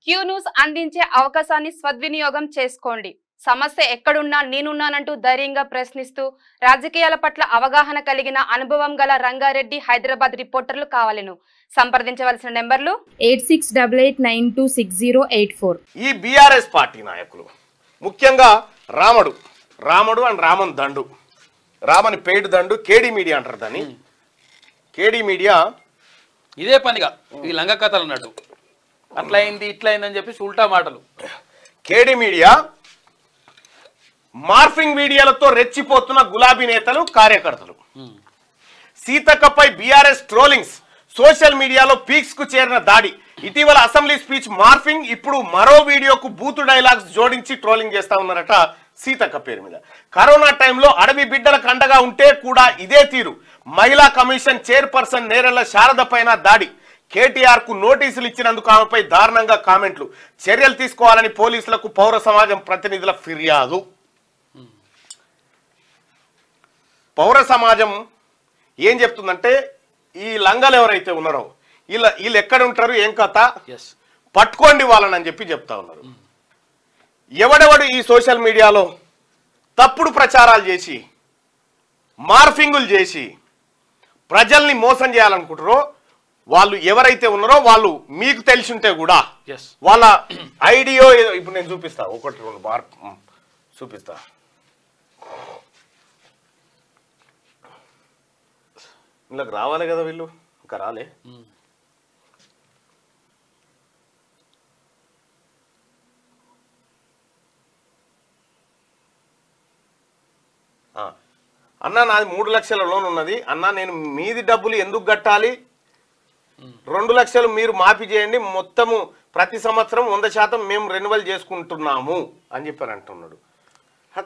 Q news అందించే అవకాశాన్ని సద్వినియోగం చేసుకోండి. సమస్య ఎక్కడున్నా నేనున్నానంటూ ధైర్యంగా ప్రశ్నిస్తూ రాజకీయాల పట్ల అవగాహన కలిగిన అనుభవం గల రంగారెడ్డి హైదరాబాద్ రిపోర్టర్లు కావాలను సంప్రదించవలసిన నెంబర్లు 8688926084. ఈ బీఆర్ఎస్ పార్టీ నాయకులు ముఖ్యంగా రాముడు అండ్ రామన్ దండు, రామని పేడు దండు, కేడీ మీడియా అంటారు దాన్ని. కేడీ మీడియా ఇదే పనిగా ఈ లంగ కథలు అన్నట్టు అట్లా అయింది ఇట్లా అయిందని చెప్పి ఉల్టా మాటలు. కేడీ మీడియా మార్ఫింగ్ వీడియోలతో రెచ్చిపోతున్న గులాబీ నేతలు కార్యకర్తలు. సీతక్కపై బీఆర్ఎస్ ట్రోలింగ్స్, సోషల్ మీడియాలో పీక్స్ కు చేరిన దాడి, ఇటీవల అసెంబ్లీ స్పీచ్ మార్ఫింగ్, ఇప్పుడు మరో వీడియోకు బూతు డైలాగ్స్ జోడించి ట్రోలింగ్ చేస్తా ఉన్నారట సీతక్క పేరు మీద. కరోనా టైంలో అడవి బిడ్డలకు అండగా ఉంటే కూడా ఇదే తీరు. మహిళా కమిషన్ చైర్పర్సన్ నేరెళ్ల శారద పైన దాడి, కేటీఆర్ కు నోటీసులు ఇచ్చినందుకు ఆమెపై దారుణంగా కామెంట్లు, చర్యలు తీసుకోవాలని పోలీసులకు పౌర సమాజం ప్రతినిధుల ఫిర్యాదు. పౌర సమాజం ఏం చెప్తుందంటే ఈ లంగలు ఎవరైతే ఉన్నారో వీళ్ళు ఎక్కడ ఉంటారు, ఏం కథ, పట్టుకోండి వాళ్ళని అని చెప్పి చెప్తా ఉన్నారు. ఎవడెవడు ఈ సోషల్ మీడియాలో తప్పుడు ప్రచారాలు చేసి మార్ఫింగులు చేసి ప్రజల్ని మోసం చేయాలనుకుంటారో వాళ్ళు ఎవరైతే ఉన్నారో వాళ్ళు మీకు తెలిసి ఉంటే కూడా వాళ్ళ ఐడియో ఇప్పుడు నేను చూపిస్తా, ఒకటి రెండు బార్ చూపిస్తా. వీళ్ళకి రావాలి కదా, వీళ్ళు ఇంకా రాలే. అన్న నాది 3 లక్షల లోన్ ఉన్నది అన్న, నేను మీది డబ్బులు ఎందుకు కట్టాలి, 2 లక్షలు మీరు మాఫీ చేయండి, మొత్తము ప్రతి సంవత్సరం 100% మేము రెన్యువల్ చేసుకుంటున్నాము అని చెప్పారు అంటున్నాడు.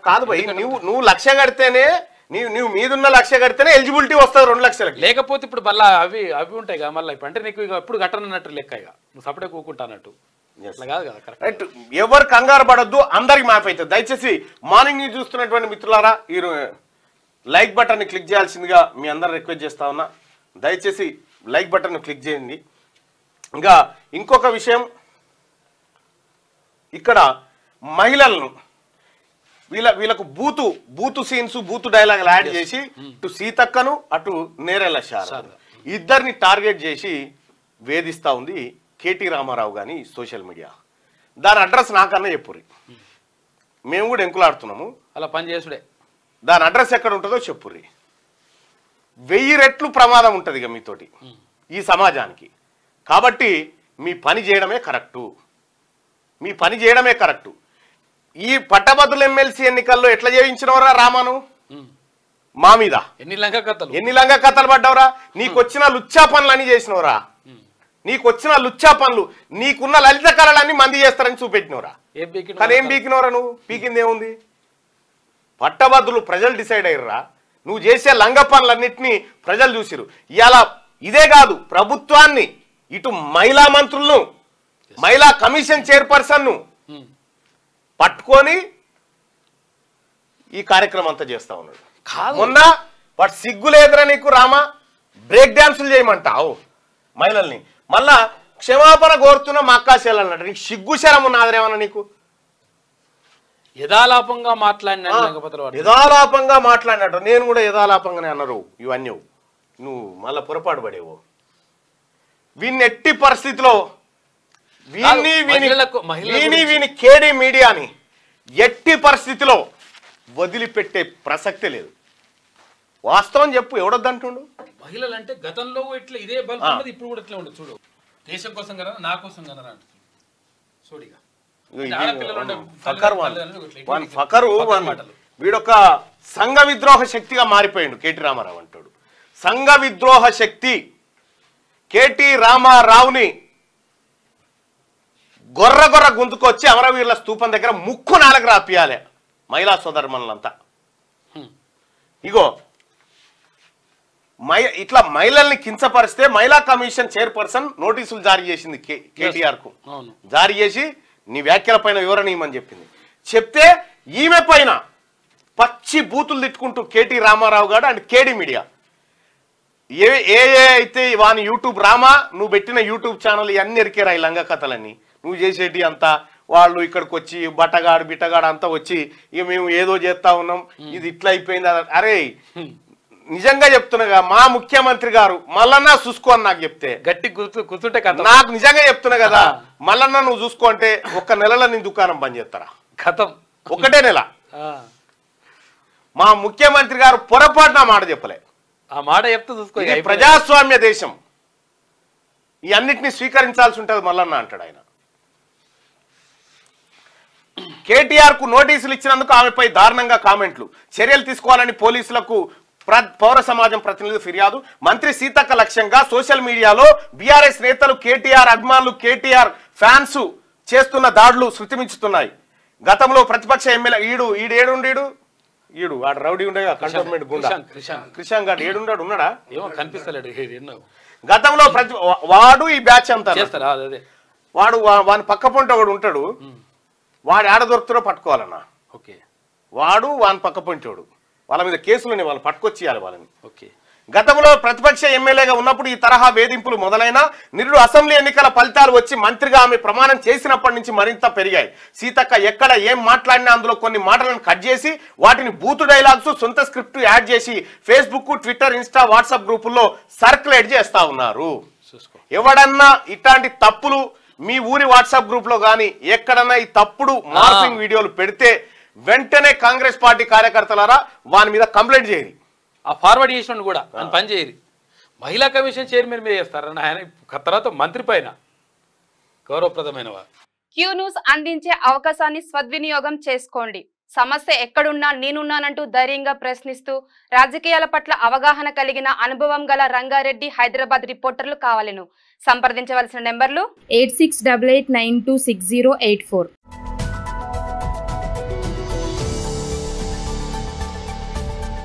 కాదు భయ్, నువ్వు లక్ష కడితేనే నువ్వు మీదున్న లక్ష కడితేనే ఎలిజిబిలిటీ వస్తుంది 2 లక్షలకి. లేకపోతే ఇప్పుడు మళ్ళీ అవి ఉంటాయి కదా మళ్ళీ, ఇప్పుడు అంటే నీకు ఎప్పుడు కట్టనన్నట్టు లెక్క, ఇక నువ్వు సపరేట్ కూకుంటా అన్నట్టు కాదు కదా. రైట్, ఎవరు కంగారు పడొద్దు, అందరికి మాఫీ అవుతుంది. దయచేసి మార్నింగ్ న్యూస్ చూస్తున్నటువంటి మిత్రులారా ఈ లైక్ బటన్ ని క్లిక్ చేయాల్సిందిగా మీ అందరు రిక్వెస్ట్ చేస్తా ఉన్నా. దయచేసి లైక్ బటన్ క్లిక్ చేయండి. ఇంకా ఇంకొక విషయం, ఇక్కడ మహిళలను వీళ్ళకు బూతు సీన్స్, బూతు డైలాగులు యాడ్ చేసి ఇటు సీతక్కను అటు నేరెళ్ల శారద ఇద్దరిని టార్గెట్ చేసి వేధిస్తా ఉంది కేటీ రామారావు గాని సోషల్ మీడియా. దాని అడ్రస్ నాకన్నా చెప్పుర్రి, మేము కూడా ఎంకులాడుతున్నాము. అలా పని చేసుడే. దాని అడ్రస్ ఎక్కడ ఉంటుందో చెప్పుర్రి. 1000 రెట్లు ప్రమాదం ఉంటుంది ఇక మీతోటి ఈ సమాజానికి. కాబట్టి మీ పని చేయడమే కరెక్టు, మీ పని చేయడమే కరెక్టు. ఈ పట్టభద్రుల ఎమ్మెల్సీ ఎన్నికల్లో ఎట్లా చేయించినవరా రామాను మా మీద? ఎన్ని లంగ కథలు పడ్డవరా? నీకొచ్చిన లుచ్చా పనులు అన్ని చేసినవరా? నీకొచ్చిన లుచ్చా పనులు, నీకున్న లలిత కళలన్నీ మంది చేస్తారని చూపెట్టినవరా? కానీ ఏం పీకినవరా? నువ్వు పీకింది ఏముంది? పట్టభద్రులు ప్రజలు డిసైడ్ అయ్యారా? నువ్వు చేసే లంగ పనులన్నింటినీ ప్రజలు చూసిరు. ఇలా ఇదే కాదు, ప్రభుత్వాన్ని, ఇటు మహిళా మంత్రులను, మహిళా కమిషన్ చైర్పర్సన్ను పట్టుకొని ఈ కార్యక్రమం అంతా చేస్తా ఉన్నాడు. మొన్న వాడు సిగ్గులేదురా నీకు రామా, బ్రేక్ డాన్సులు చేయమంటావు మహిళల్ని, మళ్ళా క్షమాపణ కోరుతున్న మా అక్కాశలు అన్నట్టు. నీకు సిగ్గు శరం ఉన్నదేమన్నా నీకు? యథాలాపంగా మాట్లాడినట్టు నేను కూడా యథాలాపంగానే అన్నారు. ఇవన్నీ నువ్వు మళ్ళా పొరపాటు పడేవు. వీన్ని ఎట్టి పరిస్థితిలో వీని కేడీ మీడియాని ఎట్టి పరిస్థితిలో వదిలిపెట్టే ప్రసక్తే లేదు. వాస్తవం చెప్పు, ఎవడొద్దంటుండు? మహిళలు అంటే గతంలో ఇట్లా ఇదే బల్బ్ ఇప్పుడు కూడా ఇట్లా ఉండదు. చూడు, దేశం కోసం కదా, నా కోసం కదా చూడిగా వీడొక సంఘ విద్రోహ శక్తిగా మారిపోయాడు. కేటీ రామారావు అంటాడు సంఘ విద్రోహ శక్తి. కేటీ రామారావుని గొర్ర గుంతుకొచ్చి అమరవీరుల స్తూపం దగ్గర ముక్కు 4 రాపియాలి మహిళా సోదరుమణులంతా. ఇగో ఇట్లా మహిళల్ని కించపరిస్తే మహిళా కమిషన్ చైర్పర్సన్ నోటీసులు జారీ చేసింది కేటీఆర్ కు. జారీ చేసి నీ వ్యాఖ్యల పైన వివరణ ఇవ్వమని చెప్పింది. చెప్తే ఈమె పైన పచ్చి బూతులు తిట్టుకుంటూ కేటీ రామారావు గారు అండ్ కేడీ మీడియా ఏ అయితే వాని యూట్యూబ్ రామా, నువ్వు పెట్టిన యూట్యూబ్ ఛానల్ ఇవన్నీ ఎరికేరా ఈ లంగ కథలన్నీ. నువ్వు చేసేటి అంతా వాళ్ళు ఇక్కడికి వచ్చి బిట్టగాడు అంతా వచ్చి ఇక మేము ఏదో చేస్తా ఉన్నాం ఇది ఇట్లా అయిపోయింది అరే నిజంగా చెప్తున్నా మా ముఖ్యమంత్రి గారు మల్లన్న చూసుకో అని నాకు చెప్తే గట్టి కూర్చుంటే నాకు నిజంగా చెప్తున్నా కదా మల్లన్న నువ్వు చూసుకో అంటే 1 నెలలో నీ దుకాణం బంద్ చేస్తారా కథం 1 నెల మా ముఖ్యమంత్రి గారు పొరపాటున మాట చెప్పలే ఆ మాట చెప్తూ చూసుకో ఇది ప్రజాస్వామ్య దేశం ఈ అన్నిటినీ స్వీకరించాల్సి ఉంటుంది మల్లన్న అంటాడు ఆయన కేటీఆర్ కు నోటీసులు ఇచ్చినందుకు ఆమెపై దారుణంగా కామెంట్లు చర్యలు తీసుకోవాలని పోలీసులకు పౌర సమాజం ప్రతినిధులు ఫిర్యాదు మంత్రి సీతక్క లక్ష్యంగా సోషల్ మీడియాలో బీఆర్ఎస్ నేతలు కేటీఆర్ అభిమానులు కేటీఆర్ ఫ్యాన్స్ చేస్తున్న దాడులు శృతిమించుతున్నాయి గతంలో ప్రతిపక్ష ఎమ్మెల్యే ఈడు వాడు రౌడీ ఉండే కంటోన్మెంట్ గుండా క్రిషాంగ్ గారు ఏడున్నాడు ఉన్నాడా ఏమో కనిపిస్తలేడు గతంలో వాడు ఈ బ్యాచ్ అంతా వాడు వాని పక్క పొంట వాడు ఉంటాడు వాడు ఆడ దొరుకుతారో పట్టుకోవాలన్నా వాడు వాని పక్క పొంటోడు వాళ్ళ మీద కేసులని వాళ్ళు పట్టుకొచ్చేయాలి వాళ్ళని గతంలో ప్రతిపక్ష ఎమ్మెల్యేగా ఉన్నప్పుడు ఈ తరహా వేధింపులు మొదలైన నిరుడు అసెంబ్లీ ఎన్నికల ఫలితాలు వచ్చి మంత్రిగా ఆమె ప్రమాణం చేసినప్పటి నుంచి మరింత పెరిగాయి సీతక్క ఎక్కడ ఏం మాట్లాడినా అందులో కొన్ని మాటలను కట్ చేసి వాటిని బూతు డైలాగ్స్ సొంత స్క్రిప్ట్ యాడ్ చేసి ఫేస్బుక్ ట్విట్టర్ ఇన్స్టా వాట్సాప్ గ్రూపుల్లో సర్క్యులేట్ చేస్తా ఉన్నారు ఎవడన్నా ఇట్లాంటి తప్పులు మీ ఊరి వాట్సాప్ గ్రూప్ లో గానీ ఎక్కడన్నా ఈ తప్పుడు మార్ఫింగ్ వీడియోలు పెడితే వెంటనే కాంగ్రెస్ పార్టీ కార్యకర్తలారా వాని మీద కంప్లైంట్ చేయరు ఆ ఫార్వర్డ్ చేసిన కూడా అని పని చేయరు మహిళా కమిషన్ చైర్మన్ మీద చేస్తారని ఆయన తర్వాత మంత్రి పైన గౌరవప్రదమైన క్యూ న్యూస్ అందించే అవకాశాన్ని సద్వినియోగం చేసుకోండి సమస్య ఎక్కడున్నా నేనున్నానంటూ ధైర్యంగా ప్రశ్నిస్తూ రాజకీయాల పట్ల అవగాహన కలిగిన అనుభవం గల రంగారెడ్డి హైదరాబాద్ రిపోర్టర్లు కావాలను సంప్రదించవలసిన నెంబర్లు 8688926084